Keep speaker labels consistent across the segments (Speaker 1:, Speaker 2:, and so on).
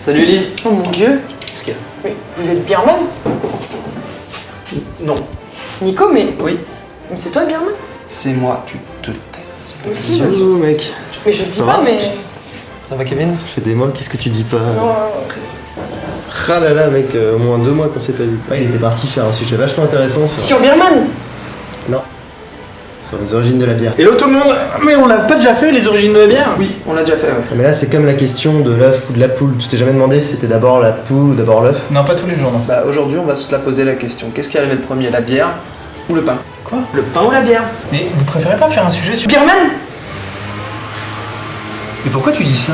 Speaker 1: Salut Elise.
Speaker 2: Oh mon Dieu.
Speaker 1: Qu'est-ce qu'il y a?
Speaker 2: Mais vous êtes Birman?
Speaker 1: Non.
Speaker 2: Nico, mais
Speaker 1: Oui.
Speaker 2: c'est toi Birman?
Speaker 1: C'est moi, tu te tais. s'il te plaît.
Speaker 2: Aussi,
Speaker 3: Yo mec,
Speaker 2: Mais je le dis
Speaker 3: Ça
Speaker 2: pas,
Speaker 3: va
Speaker 2: mais...
Speaker 1: Ça va Kevin?
Speaker 3: ça fait des mois, qu'est-ce que tu dis pas?
Speaker 2: Non,
Speaker 3: Ah là là mec, au moins 2 mois qu'on s'est pas vu. Ouais, il était parti faire un sujet vachement intéressant
Speaker 2: sur Birman.
Speaker 3: Non. Sur les origines de la bière.
Speaker 4: Hello tout le monde. Mais on l'a pas déjà fait les origines de la bière?
Speaker 1: Oui, on l'a déjà fait, ouais.
Speaker 3: Mais là c'est comme la question de l'œuf ou de la poule. Tu t'es jamais demandé si c'était d'abord la poule ou d'abord l'œuf?
Speaker 4: Non, pas tous les jours, non.
Speaker 1: Bah aujourd'hui on va se la poser la question. Qu'est-ce qui arrivait le premier, la bière ou le pain?
Speaker 4: Quoi?
Speaker 1: Le pain ou la bière?
Speaker 4: Mais vous préférez pas faire un sujet sur...
Speaker 2: Birman.
Speaker 4: Mais pourquoi tu dis ça?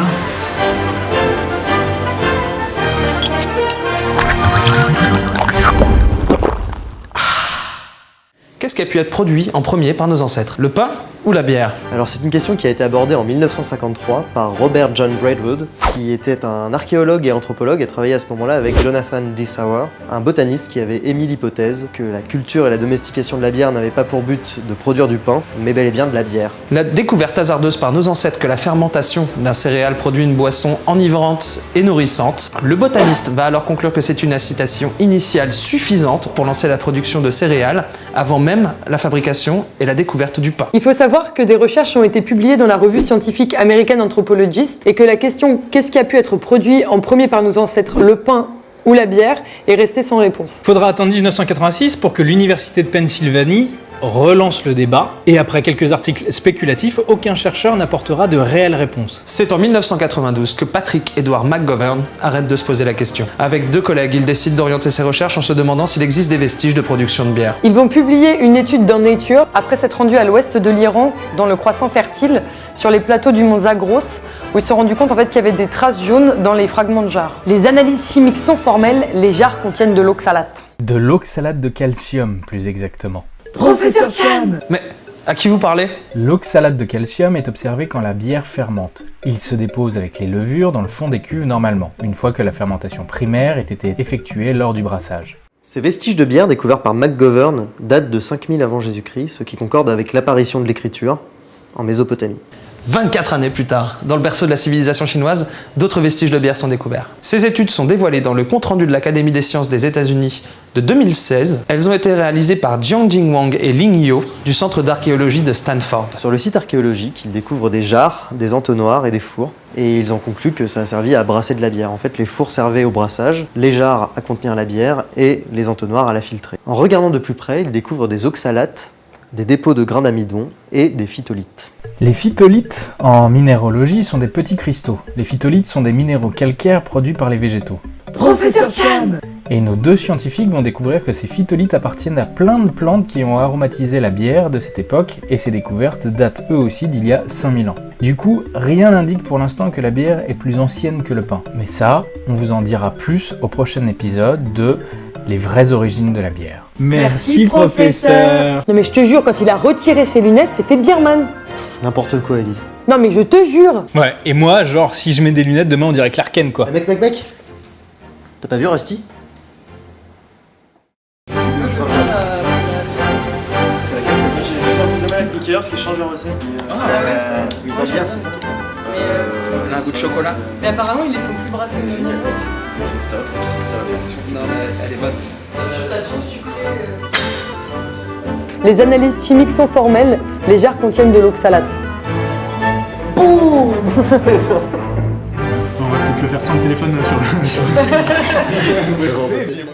Speaker 1: Qu'est-ce qui a pu être produit en premier par nos ancêtres? Le pain ou la bière?
Speaker 3: Alors c'est une question qui a été abordée en 1953 par Robert John Braidwood, qui était un archéologue et anthropologue et travaillait à ce moment-là avec Jonathan Dissauer, un botaniste qui avait émis l'hypothèse que la culture et la domestication de la bière n'avaient pas pour but de produire du pain, mais bel et bien de la bière.
Speaker 1: La découverte hasardeuse par nos ancêtres que la fermentation d'un céréal produit une boisson enivrante et nourrissante, le botaniste va alors conclure que c'est une incitation initiale suffisante pour lancer la production de céréales avant même la fabrication et la découverte du pain.
Speaker 2: Il faut savoir que des recherches ont été publiées dans la revue scientifique American Anthropologist et que la question « Qu'est-ce qui a pu être produit en premier par nos ancêtres, le pain ou la bière ?» est restée sans réponse.
Speaker 4: Faudra attendre 1986 pour que l'université de Pennsylvanie relance le débat, et après quelques articles spéculatifs, aucun chercheur n'apportera de réelles réponses.
Speaker 1: C'est en 1992 que Patrick Edward McGovern arrête de se poser la question. Avec 2 collègues, il décide d'orienter ses recherches en se demandant s'il existe des vestiges de production de bière.
Speaker 2: Ils vont publier une étude dans Nature après s'être rendus à l'ouest de l'Iran, dans le croissant fertile, sur les plateaux du mont Zagros, où ils se sont rendus compte en fait, qu'il y avait des traces jaunes dans les fragments de jarres. Les analyses chimiques sont formelles, les jarres contiennent de l'oxalate.
Speaker 4: De l'oxalate de calcium, plus exactement.
Speaker 2: Professeur Chan!
Speaker 1: Mais à qui vous parlez?
Speaker 4: L'oxalate de calcium est observé quand la bière fermente. Il se dépose avec les levures dans le fond des cuves normalement, une fois que la fermentation primaire ait été effectuée lors du brassage.
Speaker 3: Ces vestiges de bière découverts par McGovern datent de 5000 avant Jésus-Christ, ce qui concorde avec l'apparition de l'écriture en Mésopotamie.
Speaker 1: 24 années plus tard, dans le berceau de la civilisation chinoise, d'autres vestiges de bière sont découverts. Ces études sont dévoilées dans le compte-rendu de l'Académie des sciences des États-Unis de 2016. Elles ont été réalisées par Jianjing Wang et Ling Yo du Centre d'archéologie de Stanford.
Speaker 3: Sur le site archéologique, ils découvrent des jarres, des entonnoirs et des fours, et ils en concluent que ça a servi à brasser de la bière. En fait, les fours servaient au brassage, les jarres à contenir la bière et les entonnoirs à la filtrer. En regardant de plus près, ils découvrent des oxalates, des dépôts de grains d'amidon et des phytolithes.
Speaker 4: Les phytolithes, en minéralogie, sont des petits cristaux. Les phytolithes sont des minéraux calcaires produits par les végétaux.
Speaker 2: Professeur Chan!
Speaker 4: Et nos 2 scientifiques vont découvrir que ces phytolithes appartiennent à plein de plantes qui ont aromatisé la bière de cette époque, et ces découvertes datent eux aussi d'il y a 5000 ans. Du coup, rien n'indique pour l'instant que la bière est plus ancienne que le pain. Mais ça, on vous en dira plus au prochain épisode de Les vraies origines de la bière.
Speaker 2: Merci, professeur! Non mais je te jure, quand il a retiré ses lunettes, c'était Birman!
Speaker 3: N'importe quoi, Elise.
Speaker 2: Non mais je te jure!
Speaker 4: Ouais, et moi, genre, si je mets des lunettes, demain on dirait Clark Kent, quoi.
Speaker 3: Mec t'as pas vu Rusty?
Speaker 1: C'est laquelle celle-ci? J'ai plus de mal avec Mickey parce qu'ils changent leur recette.
Speaker 3: Oui, ça vient, c'est ça.
Speaker 1: On a un goût de chocolat.
Speaker 2: Mais apparemment, ils les font plus brasser.
Speaker 1: Génial. C'est stop. Non mais elle est bonne.
Speaker 2: Ça trop sucré. Les analyses chimiques sont formelles, les jarres contiennent de l'oxalate.
Speaker 4: On va peut-être le faire sans le téléphone sur le...